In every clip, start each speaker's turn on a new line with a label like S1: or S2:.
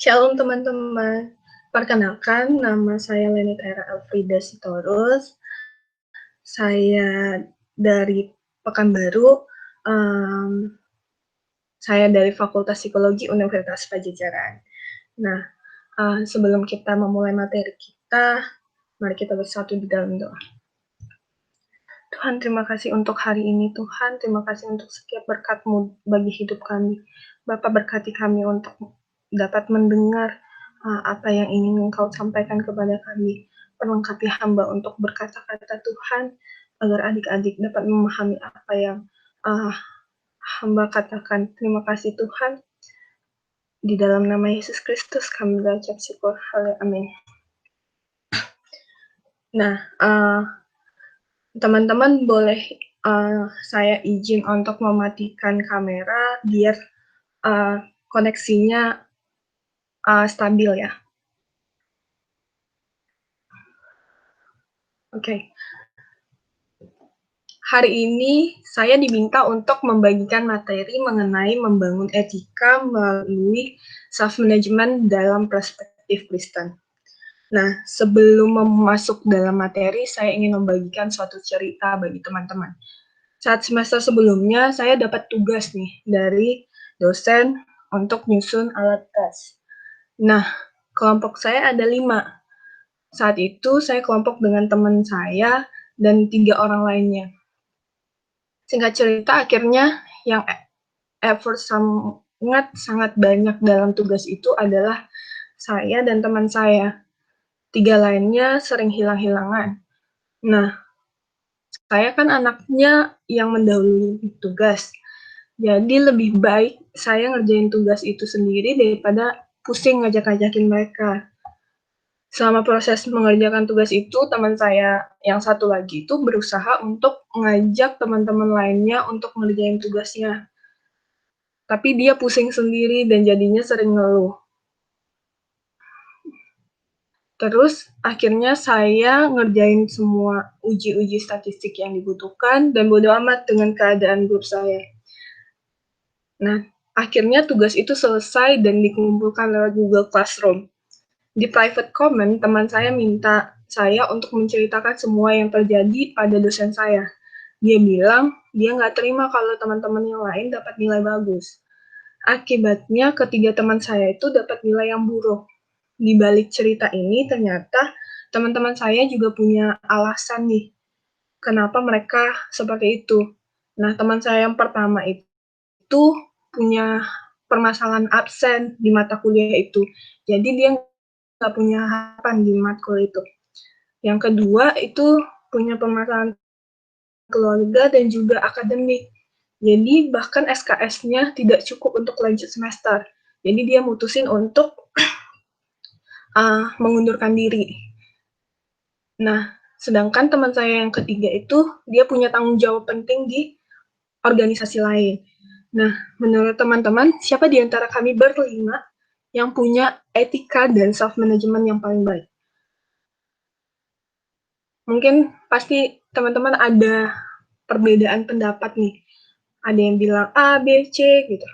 S1: Shalom teman-teman, perkenalkan nama saya Lenitera Elfrida Sitorus, saya dari Pekanbaru, saya dari Fakultas Psikologi Universitas Pajajaran. Nah, sebelum kita memulai materi kita, mari kita bersatu di dalam doa. Tuhan, terima kasih untuk hari ini. Tuhan, terima kasih untuk setiap berkat-Mu bagi hidup kami. Bapak berkati kami untuk dapat mendengar apa yang ingin Engkau sampaikan kepada kami. Perlengkapi hamba untuk berkata-kata Tuhan, agar adik-adik dapat memahami apa yang hamba katakan. Terima kasih Tuhan. Di dalam nama Yesus Kristus kami berucap syukur. Amin. Nah, teman-teman boleh saya izin untuk mematikan kamera biar koneksinya stabil ya. Oke. Hari ini saya diminta untuk membagikan materi mengenai membangun etika melalui self-management dalam perspektif Kristen. Nah, sebelum masuk dalam materi, saya ingin membagikan suatu cerita bagi teman-teman. Saat semester sebelumnya, saya dapat tugas nih dari dosen untuk nyusun alat tes. Nah, kelompok saya ada 5. Saat itu saya kelompok dengan teman saya dan 3 orang lainnya. Singkat cerita, akhirnya yang effort sangat banyak dalam tugas itu adalah saya dan teman saya. 3 lainnya sering hilang-hilangan. Nah, saya kan anaknya yang mendahului tugas. Jadi lebih baik saya ngerjain tugas itu sendiri daripada pusing ngajak-ngajakin mereka. Selama proses mengerjakan tugas itu, teman saya yang satu lagi itu berusaha untuk ngajak teman-teman lainnya untuk ngerjain tugasnya. Tapi dia pusing sendiri dan jadinya sering ngeluh. Terus akhirnya saya ngerjain semua uji-uji statistik yang dibutuhkan dan bodo amat dengan keadaan grup saya. Nah, akhirnya tugas itu selesai dan dikumpulkan lewat Google Classroom. Di private comment, teman saya minta saya untuk menceritakan semua yang terjadi pada dosen saya. Dia bilang dia nggak terima kalau teman-teman yang lain dapat nilai bagus. Akibatnya ketiga teman saya itu dapat nilai yang buruk. Di balik cerita ini ternyata teman-teman saya juga punya alasan nih, kenapa mereka seperti itu. Nah, teman saya yang pertama itu punya permasalahan absen di mata kuliah itu. Jadi dia nggak punya harapan di matkul itu. Yang kedua itu punya permasalahan keluarga dan juga akademik. Jadi bahkan SKS-nya tidak cukup untuk lanjut semester. Jadi dia mutusin untuk mengundurkan diri. Nah, sedangkan teman saya yang ketiga itu dia punya tanggung jawab penting di organisasi lain. Nah, menurut teman-teman, siapa di antara kami berlima yang punya etika dan self-management yang paling baik? Mungkin pasti teman-teman ada perbedaan pendapat nih. Ada yang bilang A, B, C gitu.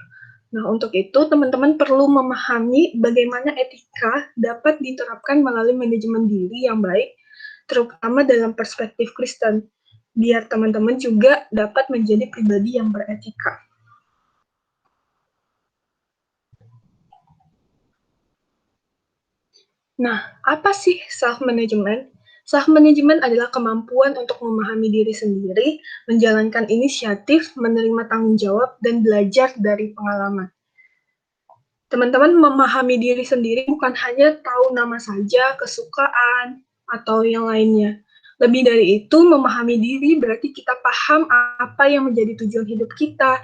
S1: Nah, untuk itu teman-teman perlu memahami bagaimana etika dapat diterapkan melalui manajemen diri yang baik, terutama dalam perspektif Kristen, biar teman-teman juga dapat menjadi pribadi yang beretika. Nah, apa sih self-management? Self-management adalah kemampuan untuk memahami diri sendiri, menjalankan inisiatif, menerima tanggung jawab, dan belajar dari pengalaman. Teman-teman memahami diri sendiri bukan hanya tahu nama saja, kesukaan, atau yang lainnya. Lebih dari itu, memahami diri berarti kita paham apa yang menjadi tujuan hidup kita,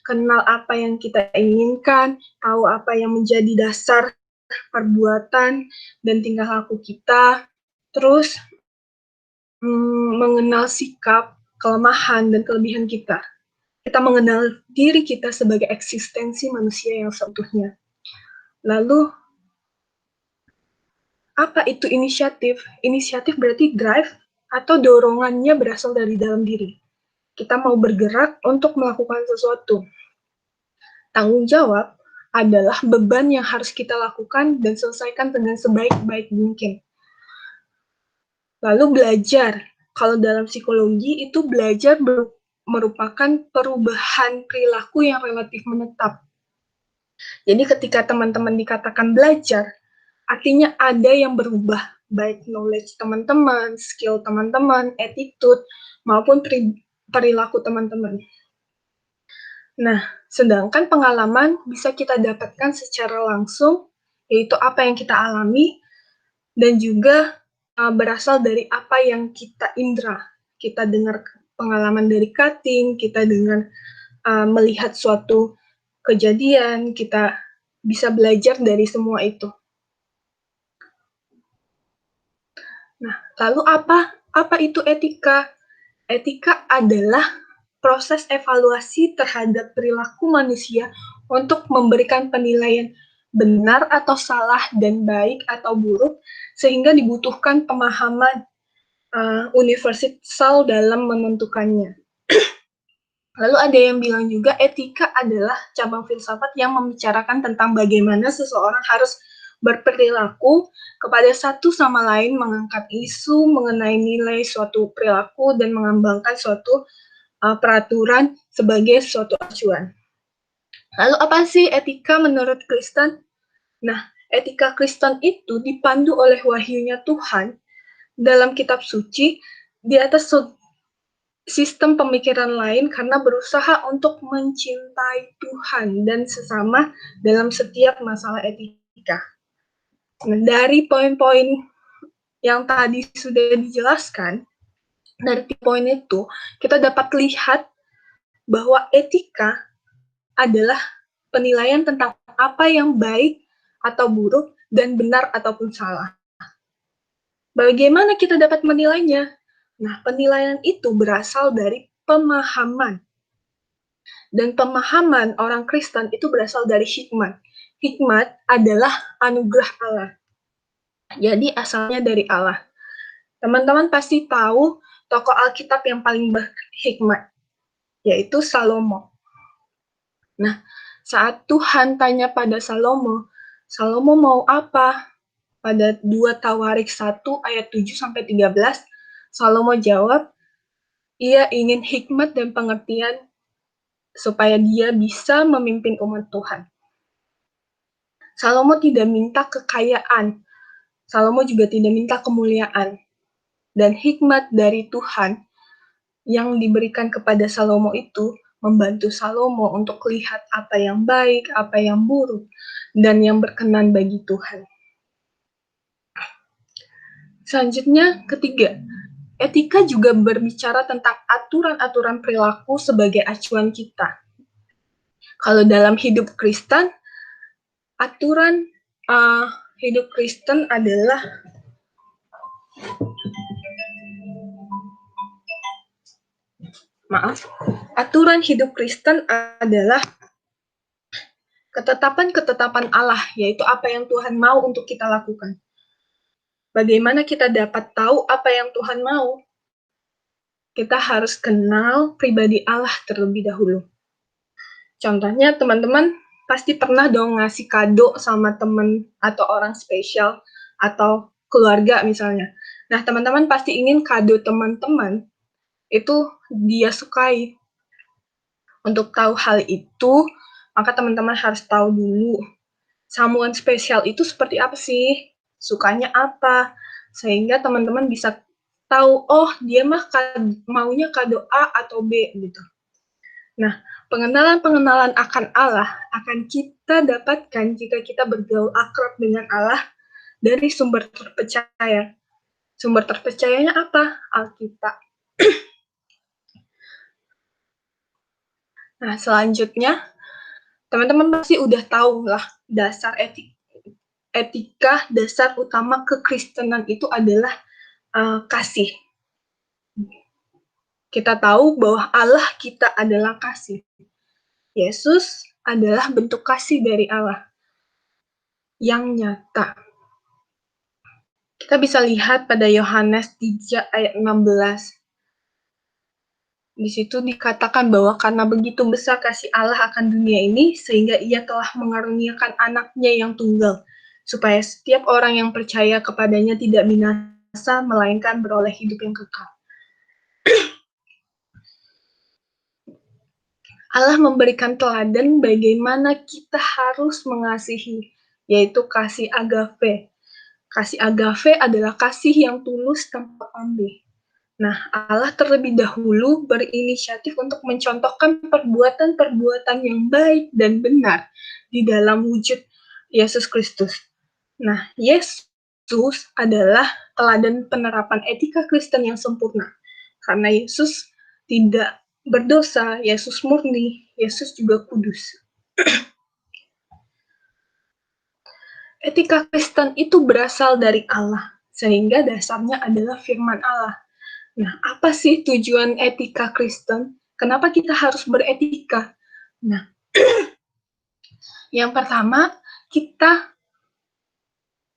S1: kenal apa yang kita inginkan, tahu apa yang menjadi dasar perbuatan dan tingkah laku kita, terus mengenal sikap, kelemahan, dan kelebihan kita. Kita mengenal diri kita sebagai eksistensi manusia yang seutuhnya. Lalu, apa itu inisiatif? Inisiatif berarti drive atau dorongannya berasal dari dalam diri. Kita mau bergerak untuk melakukan sesuatu. Tanggung jawab adalah beban yang harus kita lakukan dan selesaikan dengan sebaik-baik mungkin. Lalu belajar. Kalau dalam psikologi itu belajar merupakan perubahan perilaku yang relatif menetap. Jadi ketika teman-teman dikatakan belajar, artinya ada yang berubah, baik knowledge teman-teman, skill teman-teman, attitude, maupun perilaku teman-teman. Nah, sedangkan pengalaman bisa kita dapatkan secara langsung, yaitu apa yang kita alami, dan juga berasal dari apa yang kita indra. Kita dengar pengalaman dari cutting, kita dengar melihat suatu kejadian, kita bisa belajar dari semua itu. Nah, lalu apa itu etika? Etika adalah proses evaluasi terhadap perilaku manusia untuk memberikan penilaian benar atau salah dan baik atau buruk, sehingga dibutuhkan pemahaman universal dalam menentukannya. Lalu ada yang bilang juga etika adalah cabang filsafat yang membicarakan tentang bagaimana seseorang harus berperilaku kepada satu sama lain, mengangkat isu mengenai nilai suatu perilaku dan mengembangkan suatu peraturan sebagai suatu acuan. Lalu apa sih etika menurut Kristen? Nah, etika Kristen itu dipandu oleh wahyunya Tuhan dalam kitab suci di atas sistem pemikiran lain karena berusaha untuk mencintai Tuhan dan sesama dalam setiap masalah etika. Nah, dari poin-poin yang tadi sudah dijelaskan, dari poin itu kita dapat lihat bahwa etika adalah penilaian tentang apa yang baik atau buruk dan benar ataupun salah. Bagaimana kita dapat menilainya? Nah, penilaian itu berasal dari pemahaman. Dan pemahaman orang Kristen itu berasal dari hikmat. Hikmat adalah anugerah Allah. Jadi asalnya dari Allah. Teman-teman pasti tahu tokoh Alkitab yang paling berhikmat, yaitu Salomo. Nah, saat Tuhan tanya pada Salomo mau apa? Pada 2 Tawarik 1 ayat 7-13, Salomo jawab, ia ingin hikmat dan pengertian supaya dia bisa memimpin umat Tuhan. Salomo tidak minta kekayaan, Salomo juga tidak minta kemuliaan. Dan hikmat dari Tuhan yang diberikan kepada Salomo itu membantu Salomo untuk lihat apa yang baik, apa yang buruk, dan yang berkenan bagi Tuhan. Selanjutnya, ketiga, etika juga berbicara tentang aturan-aturan perilaku sebagai acuan kita. Kalau dalam hidup Kristen, aturan hidup Kristen adalah aturan hidup Kristen adalah ketetapan-ketetapan Allah, yaitu apa yang Tuhan mau untuk kita lakukan. Bagaimana kita dapat tahu apa yang Tuhan mau? Kita harus kenal pribadi Allah terlebih dahulu. Contohnya, teman-teman pasti pernah dong ngasih kado sama teman atau orang spesial atau keluarga misalnya. Nah, teman-teman pasti ingin kado teman-teman itu dia sukai. Untuk tahu hal itu, maka teman-teman harus tahu dulu someone spesial itu seperti apa sih, sukanya apa, sehingga teman-teman bisa tahu, oh dia mah maunya kado A atau B gitu. Nah, pengenalan-pengenalan akan Allah akan kita dapatkan jika kita bergaul akrab dengan Allah dari sumber terpercaya. Sumber terpercayanya apa? Alkitab. Nah, selanjutnya, teman-teman pasti udah tahu lah dasar etika, dasar utama kekristenan itu adalah kasih. Kita tahu bahwa Allah kita adalah kasih. Yesus adalah bentuk kasih dari Allah yang nyata. Kita bisa lihat pada Yohanes 3 ayat 16. Di situ dikatakan bahwa karena begitu besar kasih Allah akan dunia ini, sehingga ia telah mengaruniakan anaknya yang tunggal, supaya setiap orang yang percaya kepadanya tidak binasa, melainkan beroleh hidup yang kekal. Allah memberikan teladan bagaimana kita harus mengasihi, yaitu kasih agape. Kasih agape adalah kasih yang tulus tanpa pamrih. Nah, Allah terlebih dahulu berinisiatif untuk mencontohkan perbuatan-perbuatan yang baik dan benar di dalam wujud Yesus Kristus. Nah, Yesus adalah teladan penerapan etika Kristen yang sempurna. Karena Yesus tidak berdosa, Yesus murni, Yesus juga kudus. Etika Kristen itu berasal dari Allah, sehingga dasarnya adalah firman Allah. Nah, apa sih tujuan etika Kristen? Kenapa kita harus beretika? Nah, yang pertama, kita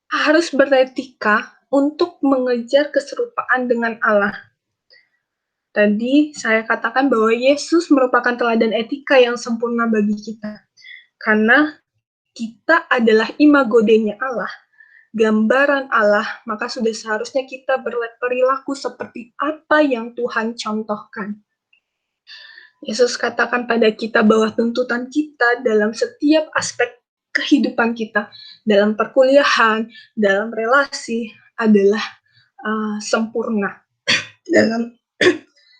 S1: harus beretika untuk mengejar keserupaan dengan Allah. Tadi saya katakan bahwa Yesus merupakan teladan etika yang sempurna bagi kita. Karena kita adalah imago Dei-nya Allah, gambaran Allah, maka sudah seharusnya kita berperilaku seperti apa yang Tuhan contohkan. Yesus katakan pada kita bahwa tuntutan kita dalam setiap aspek kehidupan kita, dalam perkuliahan, dalam relasi, adalah sempurna.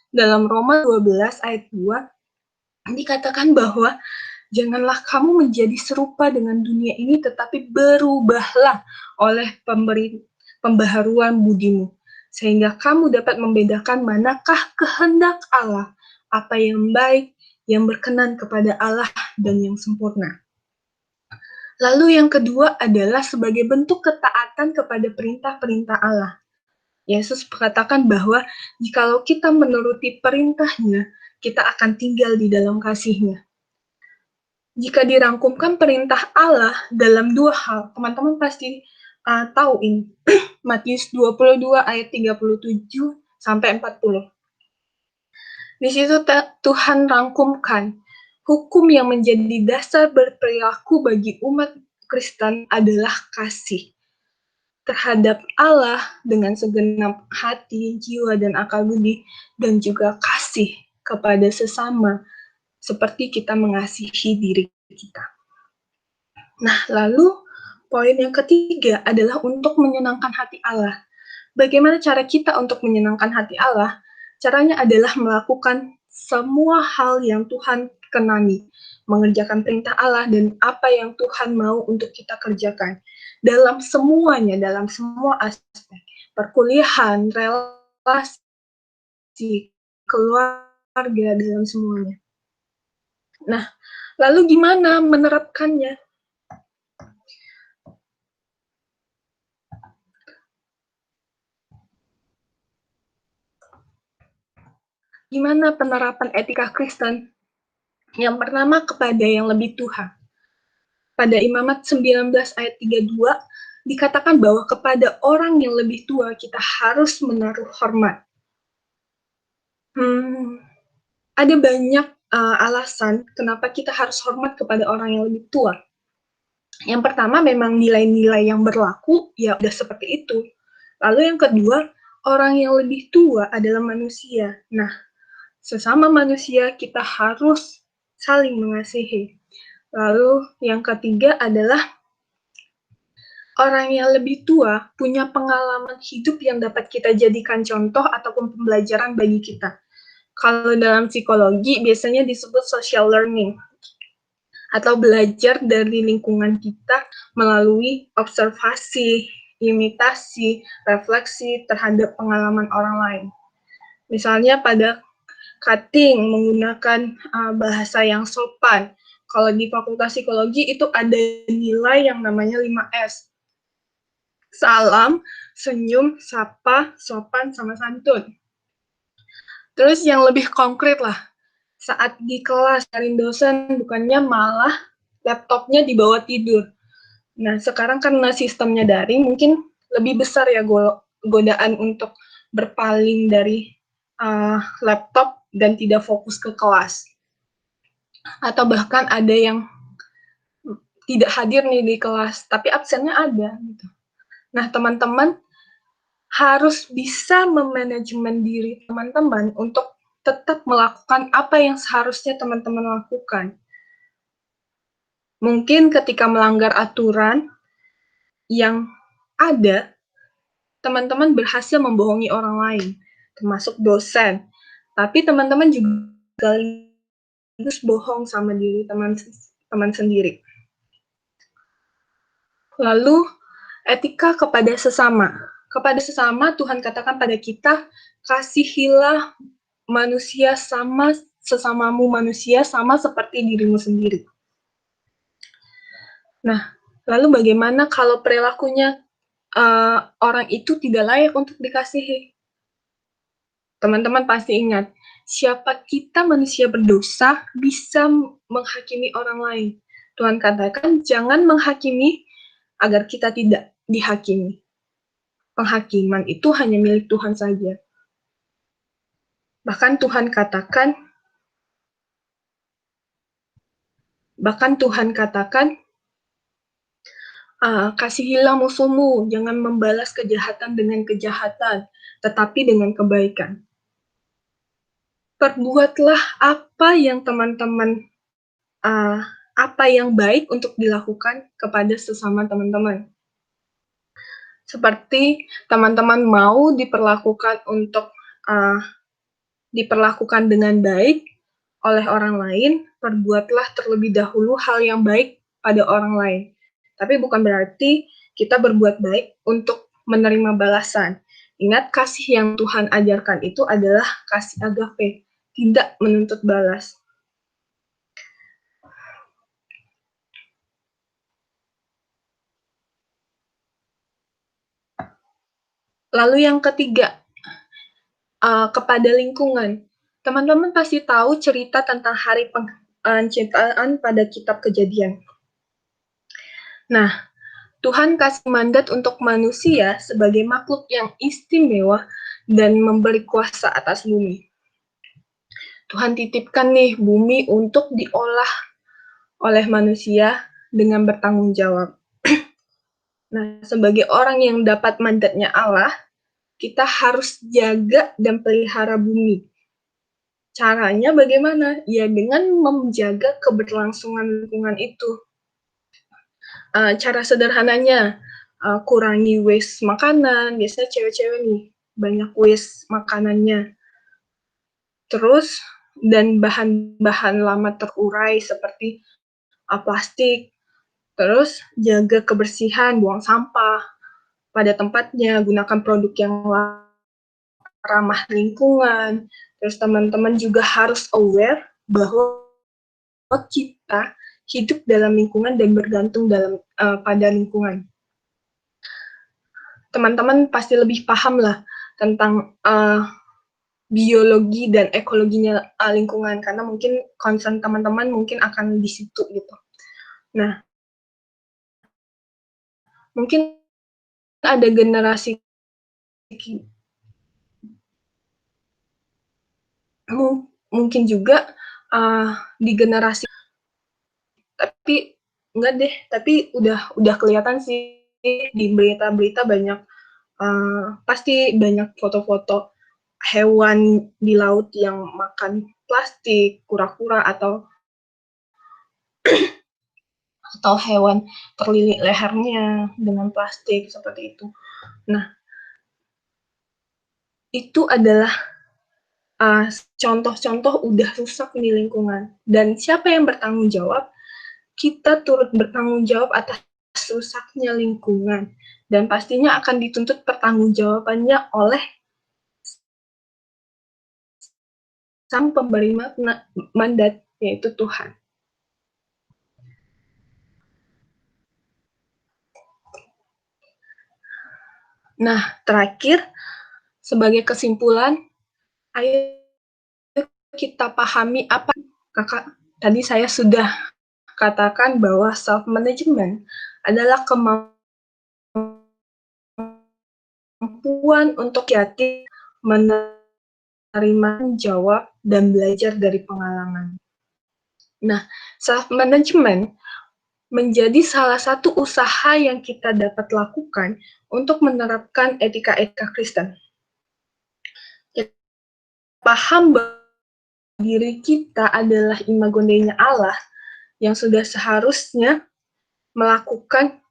S1: Dalam Roma 12 ayat 2, dikatakan bahwa janganlah kamu menjadi serupa dengan dunia ini, tetapi berubahlah oleh pembaharuan budimu, sehingga kamu dapat membedakan manakah kehendak Allah, apa yang baik, yang berkenan kepada Allah, dan yang sempurna. Lalu yang kedua adalah sebagai bentuk ketaatan kepada perintah-perintah Allah. Yesus mengatakan bahwa jikalau kita menuruti perintahnya, kita akan tinggal di dalam kasih-Nya. Jika dirangkumkan perintah Allah dalam dua hal, teman-teman pasti tahu ini. Matius 22 ayat 37 sampai 40. Di situ Tuhan rangkumkan hukum yang menjadi dasar berperilaku bagi umat Kristen adalah kasih terhadap Allah dengan segenap hati, jiwa, dan akal budi, dan juga kasih kepada sesama seperti kita mengasihi diri kita. Nah, lalu poin yang ketiga adalah untuk menyenangkan hati Allah. Bagaimana cara kita untuk menyenangkan hati Allah? Caranya adalah melakukan semua hal yang Tuhan kenani, mengerjakan perintah Allah dan apa yang Tuhan mau untuk kita kerjakan. Dalam semuanya, dalam semua aspek. Perkuliahan, relasi, keluarga, dalam semuanya. Nah, lalu gimana menerapkannya? Gimana penerapan etika Kristen? Yang pertama, kepada yang lebih tua. Pada Imamat 19 ayat 32, dikatakan bahwa kepada orang yang lebih tua kita harus menaruh hormat. Ada banyak alasan kenapa kita harus hormat kepada orang yang lebih tua. Yang pertama, memang nilai-nilai yang berlaku, ya udah seperti itu. Lalu yang kedua, orang yang lebih tua adalah manusia. Nah, sesama manusia kita harus saling mengasihi. Lalu yang ketiga adalah orang yang lebih tua punya pengalaman hidup yang dapat kita jadikan contoh ataupun pembelajaran bagi kita. Kalau dalam psikologi biasanya disebut social learning atau belajar dari lingkungan kita melalui observasi, imitasi, refleksi terhadap pengalaman orang lain. Misalnya pada cutting menggunakan bahasa yang sopan. Kalau di Fakultas Psikologi itu ada nilai yang namanya 5S. Salam, senyum, sapa, sopan, sama santun. Terus yang lebih konkret lah, saat di kelas cariin dosen bukannya malah laptopnya dibawa tidur. Nah, sekarang karena sistemnya daring, mungkin lebih besar ya godaan untuk berpaling dari laptop dan tidak fokus ke kelas. Atau bahkan ada yang tidak hadir nih di kelas, tapi absennya ada gitu. Nah, teman-teman harus bisa memanajemen diri teman-teman untuk tetap melakukan apa yang seharusnya teman-teman lakukan. Mungkin ketika melanggar aturan yang ada, teman-teman berhasil membohongi orang lain, termasuk dosen. Tapi teman-teman juga harus bohong sama diri teman sendiri. Lalu, etika kepada sesama. Kepada sesama, Tuhan katakan pada kita, kasihilah manusia sesamamu manusia sama seperti dirimu sendiri. Nah, lalu bagaimana kalau perilakunya orang itu tidak layak untuk dikasihi? Teman-teman pasti ingat, siapa kita manusia berdosa bisa menghakimi orang lain. Tuhan katakan, jangan menghakimi agar kita tidak dihakimi. Penghakiman itu hanya milik Tuhan saja. Bahkan Tuhan katakan, kasihilah musuhmu, jangan membalas kejahatan dengan kejahatan, tetapi dengan kebaikan. Perbuatlah apa yang apa yang baik untuk dilakukan kepada sesama teman-teman. Seperti teman-teman mau diperlakukan dengan baik oleh orang lain, perbuatlah terlebih dahulu hal yang baik pada orang lain. Tapi bukan berarti kita berbuat baik untuk menerima balasan. Ingat, kasih yang Tuhan ajarkan itu adalah kasih agape, tidak menuntut balas. Lalu yang ketiga, kepada lingkungan. Teman-teman pasti tahu cerita tentang hari penciptaan pada kitab Kejadian. Nah, Tuhan kasih mandat untuk manusia sebagai makhluk yang istimewa dan memberi kuasa atas bumi. Tuhan titipkan nih bumi untuk diolah oleh manusia dengan bertanggung jawab. Nah, sebagai orang yang dapat mandatnya Allah, kita harus jaga dan pelihara bumi. Caranya bagaimana? Ya dengan menjaga keberlangsungan lingkungan itu. Cara sederhananya, kurangi waste makanan, biasanya cewek-cewek nih, banyak waste makanannya. Terus, dan bahan-bahan lama terurai seperti plastik. Terus, jaga kebersihan, buang sampah pada tempatnya, gunakan produk yang ramah lingkungan. Terus teman-teman juga harus aware bahwa kita hidup dalam lingkungan dan bergantung pada lingkungan. Teman-teman pasti lebih paham lah tentang biologi dan ekologinya lingkungan, karena mungkin concern teman-teman mungkin akan di situ gitu. Nah, mungkin ada generasi mungkin juga di generasi, tapi enggak deh, tapi udah kelihatan sih di berita-berita banyak, pasti banyak foto-foto hewan di laut yang makan plastik, kura-kura atau hewan terlilit lehernya dengan plastik seperti itu. Nah, itu adalah contoh-contoh udah rusak di lingkungan. Dan siapa yang bertanggung jawab? Kita turut bertanggung jawab atas rusaknya lingkungan. Dan pastinya akan dituntut pertanggungjawabannya oleh sang pemberi mandat, yaitu Tuhan. Nah, terakhir, sebagai kesimpulan, ayo kita pahami apa kakak tadi saya sudah katakan bahwa self-management adalah kemampuan untuk kreatif, menerima menerima, jawab, dan belajar dari pengalaman. Nah, self-management menjadi salah satu usaha yang kita dapat lakukan untuk menerapkan etika-etika Kristen. Kita paham bahwa diri kita adalah imago Dei-nya Allah yang sudah seharusnya melakukan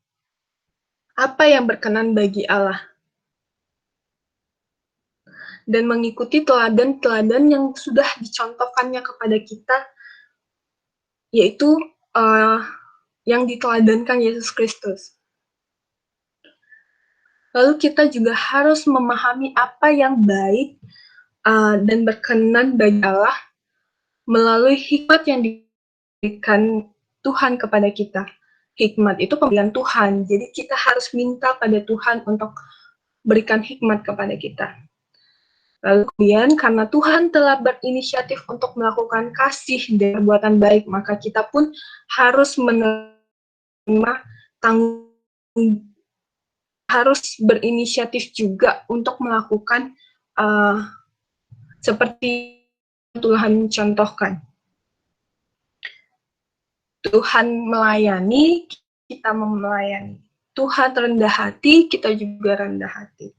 S1: apa yang berkenan bagi Allah dan mengikuti teladan-teladan yang sudah dicontohkannya kepada kita, yaitu yang diteladankan Yesus Kristus. Lalu kita juga harus memahami apa yang baik dan berkenan bagi Allah melalui hikmat yang diberikan Tuhan kepada kita. Hikmat itu pemberian Tuhan, jadi kita harus minta pada Tuhan untuk berikan hikmat kepada kita. Lalu kemudian karena Tuhan telah berinisiatif untuk melakukan kasih dan perbuatan baik, maka kita pun harus menerima harus berinisiatif juga untuk melakukan seperti Tuhan contohkan. Tuhan melayani, kita melayani. Tuhan rendah hati, kita juga rendah hati.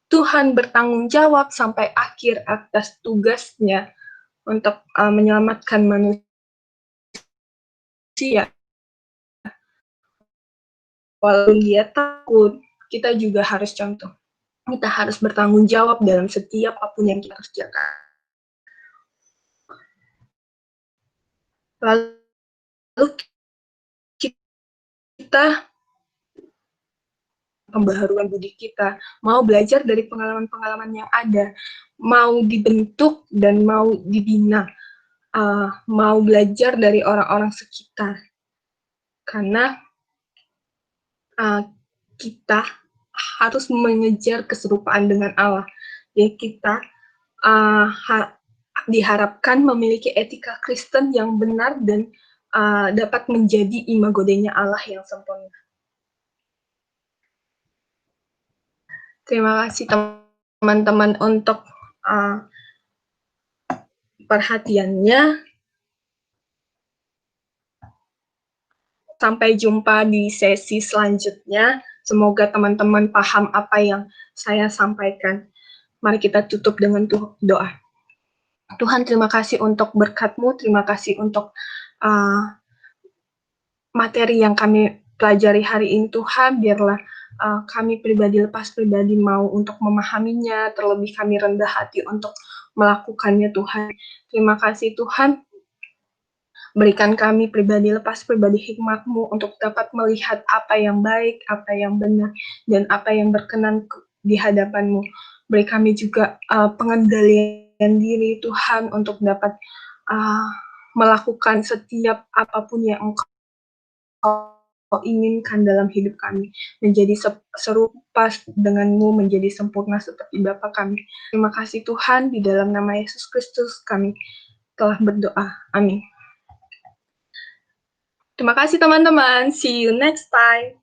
S1: Tuhan bertanggung jawab sampai akhir atas tugasnya untuk menyelamatkan manusia. Walaupun dia takut, kita juga harus contoh. Kita harus bertanggung jawab dalam setiap apapun yang kita kerjakan. Lalu kita pembaharuan budi kita, mau belajar dari pengalaman-pengalaman yang ada, mau dibentuk dan mau dibina, mau belajar dari orang-orang sekitar. Karena kita harus mengejar keserupaan dengan Allah. Jadi kita diharapkan memiliki etika Kristen yang benar dan dapat menjadi imago Dei-nya Allah yang sempurna. Terima kasih teman-teman untuk perhatiannya. Sampai jumpa di sesi selanjutnya. Semoga teman-teman paham apa yang saya sampaikan. Mari kita tutup dengan doa. Tuhan, terima kasih untuk berkat-Mu, terima kasih untuk materi yang kami pelajari hari ini. Tuhan, biarlah kami pribadi mau untuk memahaminya, terlebih kami rendah hati untuk melakukannya, Tuhan. Terima kasih, Tuhan. Berikan kami pribadi hikmat-Mu untuk dapat melihat apa yang baik, apa yang benar, dan apa yang berkenan di hadapan-Mu. Beri kami juga pengendalian diri, Tuhan, untuk dapat melakukan setiap apapun yang Engkau inginkan dalam hidup kami, menjadi serupa dengan-Mu, menjadi sempurna seperti Bapa kami. Terima kasih Tuhan, di dalam nama Yesus Kristus kami telah berdoa. Amin. Terima kasih teman-teman. See you next time.